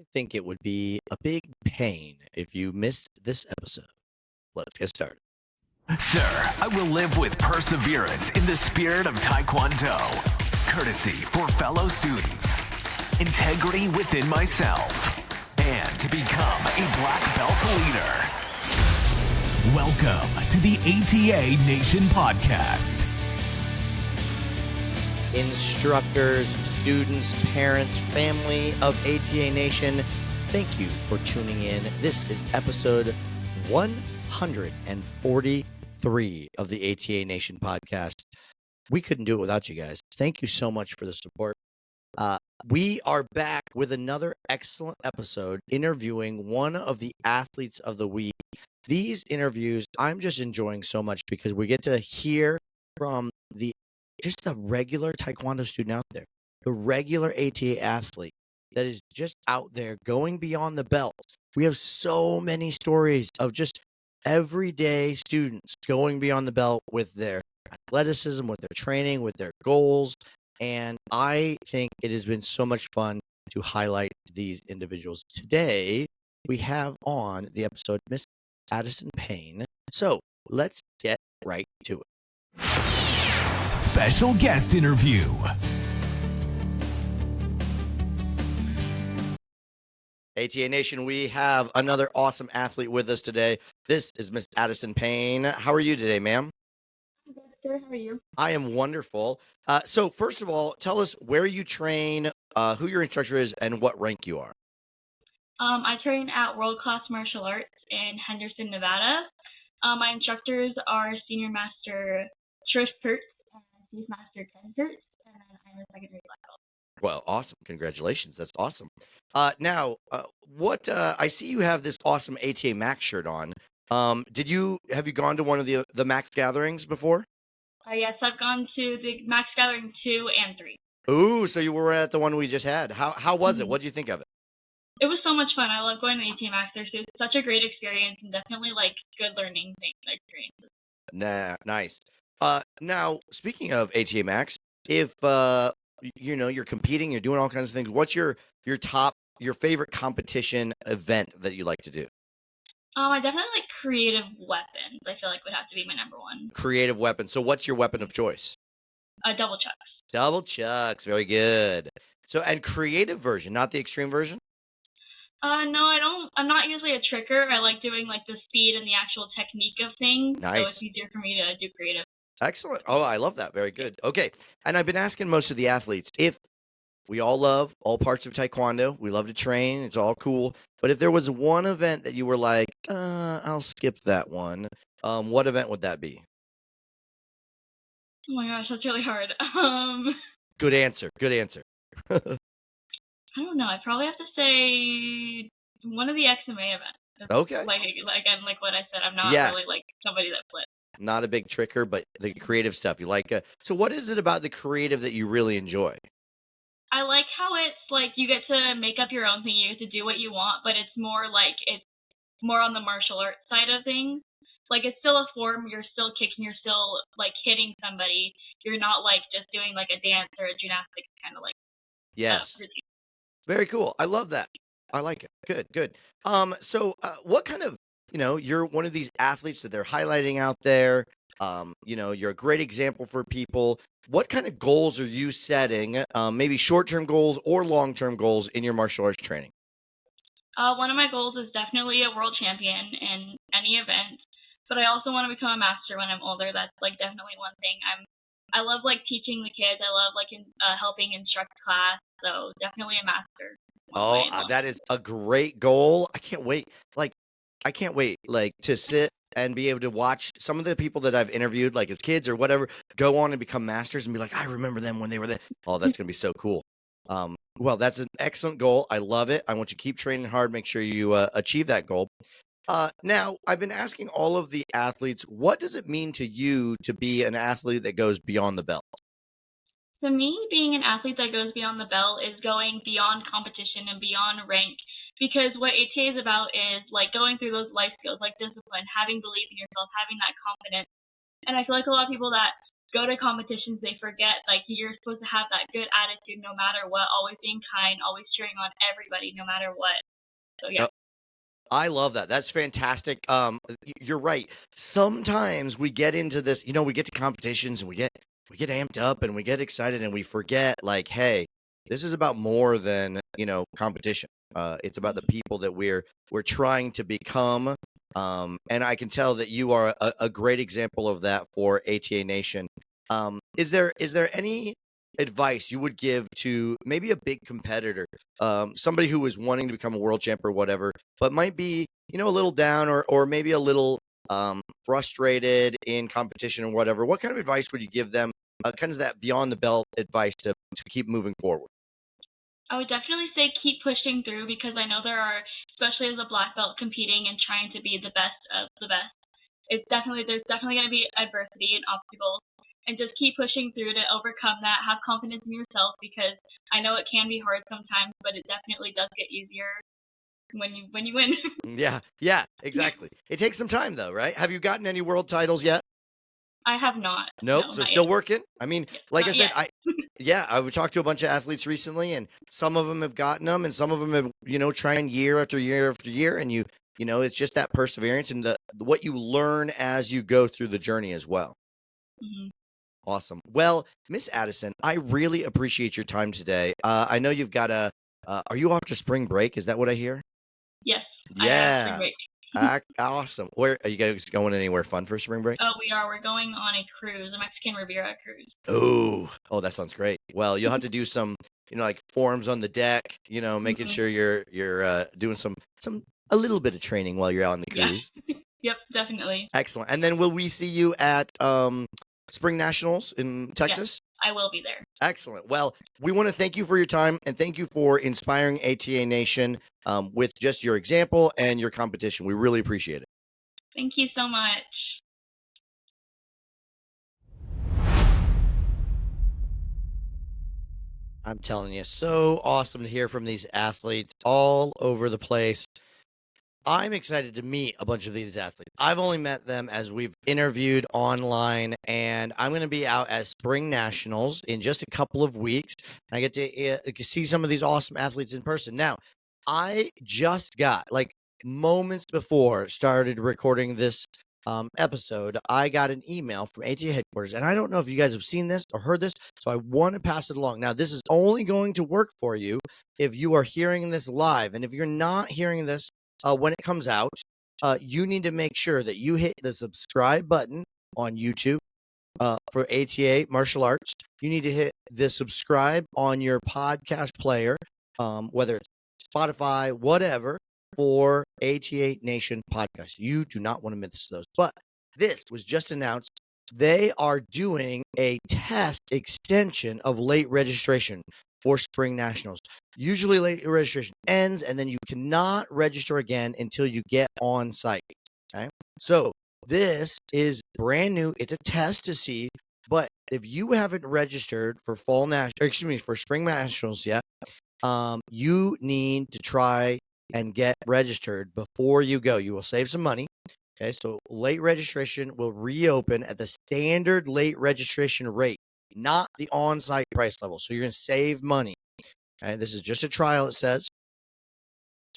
I think it would be a big pain if you missed this episode. Let's get started. Sir, I will live with perseverance in the spirit of Taekwondo, courtesy for fellow students, integrity within myself, and to become a black belt leader. Welcome to the ATA Nation podcast. Instructors, students, parents, family of ATA Nation, thank you for tuning in. This is episode 143 of the ATA Nation podcast. We couldn't do it without you guys. Thank you so much for the support. We are back with another excellent episode interviewing one of the athletes of the week. These interviews I'm just enjoying so much because we get to hear from just a regular Taekwondo student out there, the regular ATA athlete that is just out there going beyond the belt. We have so many stories of just everyday students going beyond the belt with their athleticism, with their training, with their goals. And I think it has been so much fun to highlight these individuals. Today, we have on the episode Miss Addison Payne. So let's get right to it. Special guest interview. ATA Nation, we have another awesome athlete with us today. This is Miss Addison Payne. How are you today, ma'am? Good. How are you? I am wonderful. So first of all, tell us where you train, who your instructor is, and what rank you are. I train at World Class Martial Arts in Henderson, Nevada. My instructors are Senior Master Trish Kurtz and Chief Master Ken Kurtz, and then I'm a secondary black belt. Well, awesome. Congratulations. That's awesome. Now, I see you have this awesome ATA Max shirt on. Have you gone to one of the Max gatherings before? Yes, I've gone to the Max Gathering 2 and 3. Ooh, so you were at the one we just had. How was it? What did you think of it? It was so much fun. I love going to ATA Max. There's such a great experience and definitely good learning experiences. Nah, nice. Now, speaking of ATA Max, if you're competing, you're doing all kinds of things, what's your favorite competition event that you like to do? I definitely like creative weapons. I feel like would have to be my number one. Creative weapon. So what's your weapon of choice? Double chucks. Double chucks. Very good. So, and creative version, not the extreme version? No, I don't. I'm not usually a tricker. I like doing the speed and the actual technique of things. Nice. So it's easier for me to do creative. Excellent. Oh, I love that. Very good. Okay. And I've been asking most of the athletes if we all love all parts of Taekwondo. We love to train. It's all cool. But if there was one event that you were like, I'll skip that one, what event would that be? Oh my gosh, that's really hard. Good answer. I don't know. I'd probably have to say one of the XMA events. Okay. Like what I said, I'm not really somebody that flips. Not a big tricker, but the creative stuff you like. So what is it about the creative that you really enjoy? I like how it's you get to make up your own thing. You get to do what you want, but it's more on the martial arts side of things. It's still a form. You're still kicking. You're still hitting somebody. You're not just doing a dance or a gymnastics kind of Yes. routine. Very cool. I love that. I like it. Good. So what kind of, you're one of these athletes that they're highlighting out there. You're a great example for people. What kind of goals are you setting, maybe short-term goals or long-term goals in your martial arts training? One of my goals is definitely a world champion in any event, but I also want to become a master when I'm older. That's definitely one thing. I love teaching the kids. I love helping instruct class. So definitely a master. That is a great goal. I can't wait. To sit and be able to watch some of the people that I've interviewed, as kids or whatever, go on and become masters and be like, I remember them when they were there. Oh, that's going to be so cool. Well, that's an excellent goal. I love it. I want you to keep training hard. Make sure you achieve that goal. Now, I've been asking all of the athletes, what does it mean to you to be an athlete that goes beyond the belt? To me, being an athlete that goes beyond the belt is going beyond competition and beyond rank. Because what ATA is about is going through those life skills, discipline, having belief in yourself, having that confidence. And I feel like a lot of people that go to competitions, they forget, like, you're supposed to have that good attitude no matter what, always being kind, always cheering on everybody no matter what. So, yeah. I love that. That's fantastic. You're right. Sometimes we get into this, we get to competitions and we get amped up and we get excited and we forget, like, hey, this is about more than, competition. It's about the people that we're trying to become. And I can tell that you are a great example of that for ATA Nation. Is there any advice you would give to maybe a big competitor, somebody who is wanting to become a world champ or whatever, but might be, a little down or maybe a little frustrated in competition or whatever? What kind of advice would you give them, kind of that beyond the belt advice to keep moving forward? I would definitely say keep pushing through, because I know there are, especially as a black belt competing and trying to be the best of the best, there's definitely going to be adversity and obstacles, and just keep pushing through to overcome that. Have confidence in yourself, because I know it can be hard sometimes, but it definitely does get easier when you win. Yeah, exactly. It takes some time though, right? Have you gotten any world titles yet? I have not. Nope. No, So not still yet. working. I mean, Yes, like I not said, yet. I've talked to a bunch of athletes recently, and some of them have gotten them, and some of them have, trying year after year after year, and it's just that perseverance and what you learn as you go through the journey as well. Mhm. Awesome. Well, Miss Addison, I really appreciate your time today. I know you've got are you off to spring break? Is that what I hear? Yes, I am. Spring Yeah. break. Awesome. Where are you guys going? Anywhere fun for spring break? Oh, we are. We're going on a cruise, a Mexican Riviera cruise. Oh, that sounds great. Well, you'll have to do some, like forms on the deck, making sure you're doing some a little bit of training while you're out on the Yeah. cruise. Yep, definitely. Excellent. And then will we see you at Spring Nationals in Texas? Yes, I will be there. Excellent. Well, we want to thank you for your time and thank you for inspiring ATA Nation with just your example and your competition. We really appreciate it. Thank you so much. I'm telling you, so awesome to hear from these athletes all over the place. I'm excited to meet a bunch of these athletes. I've only met them as we've interviewed online, and I'm going to be out at Spring Nationals in just a couple of weeks. I get to see some of these awesome athletes in person. Now, I just got, like, moments before started recording this episode, I got an email from ATA headquarters, and I don't know if you guys have seen this or heard this, so I want to pass it along. Now, this is only going to work for you if you are hearing this live, and if you're not hearing this when it comes out, you need to make sure that you hit the subscribe button on YouTube for ATA Martial Arts. You need to hit the subscribe on your podcast player, whether it's Spotify, whatever, for ATA Nation podcast. You do not want to miss those. But this was just announced. They are doing a test extension of late registration for Spring Nationals. Usually late registration ends, and then you cannot register again until you get on site. Okay. So this is brand new. It's a test to see. But if you haven't registered for for Spring Nationals yet, you need to try and get registered before you go. You will save some money. Okay, so late registration will reopen at the standard late registration rate, not the on-site price level. So you're going to save money. Okay, this is just a trial, it says.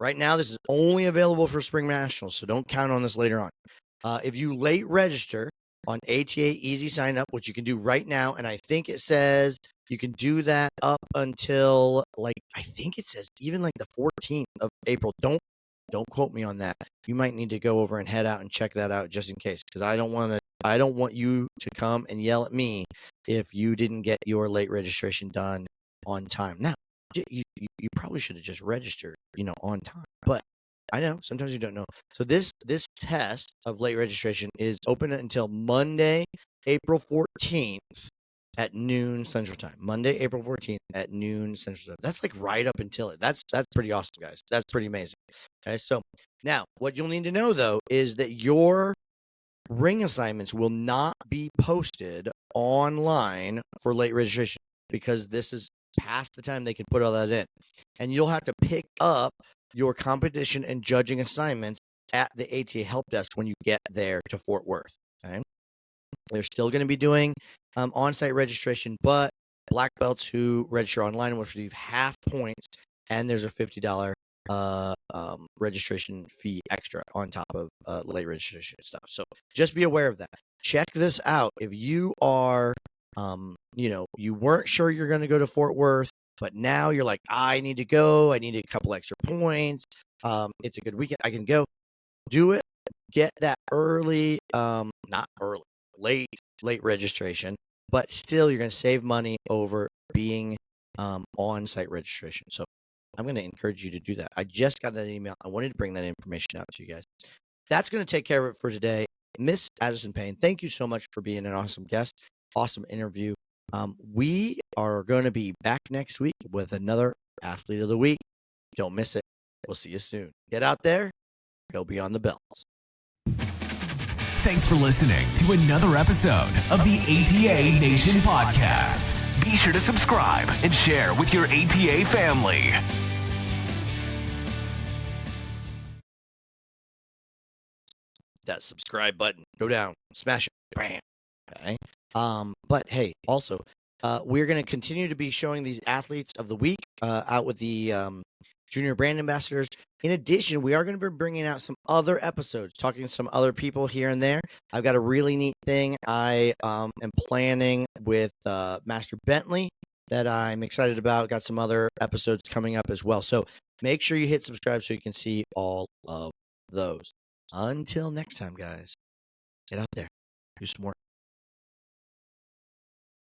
Right now, this is only available for Spring Nationals, so don't count on this later on. If you late register on ATA Easy Sign Up, which you can do right now, and I think it says you can do that up until, like, I think it says even like the 14th of April. Don't quote me on that. You might need to go over and head out and check that out just in case, because I don't want you to come and yell at me if you didn't get your late registration done on time. Now, you probably should have just registered, on time. But I know sometimes you don't know. So this test of late registration is open until Monday, April 14th at noon Central Time. Monday, April 14th at noon Central Time. That's like right up until it. That's pretty awesome, guys. That's pretty amazing. Okay, so now what you'll need to know though is that your ring assignments will not be posted online for late registration, because this is past the time they can put all that in. And you'll have to pick up your competition and judging assignments at the ATA help desk when you get there to Fort Worth. Okay. They're still going to be doing on-site registration, but black belts who register online will receive half points, and there's a $50 registration fee extra on top of late registration stuff. So just be aware of that. Check this out. If you are, you weren't sure you're going to go to Fort Worth, but now you're like, I need to go. I need a couple extra points. It's a good weekend. I can go. Do it. Get that early, not early, late registration, but still you're going to save money over being on-site registration. So I'm going to encourage you to do that. I just got that email. I wanted to bring that information out to you guys. That's going to take care of it for today. Miss Addison Payne, thank you so much for being an awesome guest, awesome interview. We are going to be back next week with another Athlete of the Week. Don't miss it. We'll see you soon. Get out there. Go beyond the belt. Thanks for listening to another episode of the ATA Nation podcast. Be sure to subscribe and share with your ATA family. That subscribe button, go down, smash it, bam. Okay. But hey, also, we're going to continue to be showing these athletes of the week out with the junior brand ambassadors. In addition, we are going to be bringing out some other episodes, talking to some other people here and there. I've got a really neat thing I am planning with Master Bentley that I'm excited about. Got some other episodes coming up as well. So make sure you hit subscribe so you can see all of those. Until next time, guys, get out there, do some work.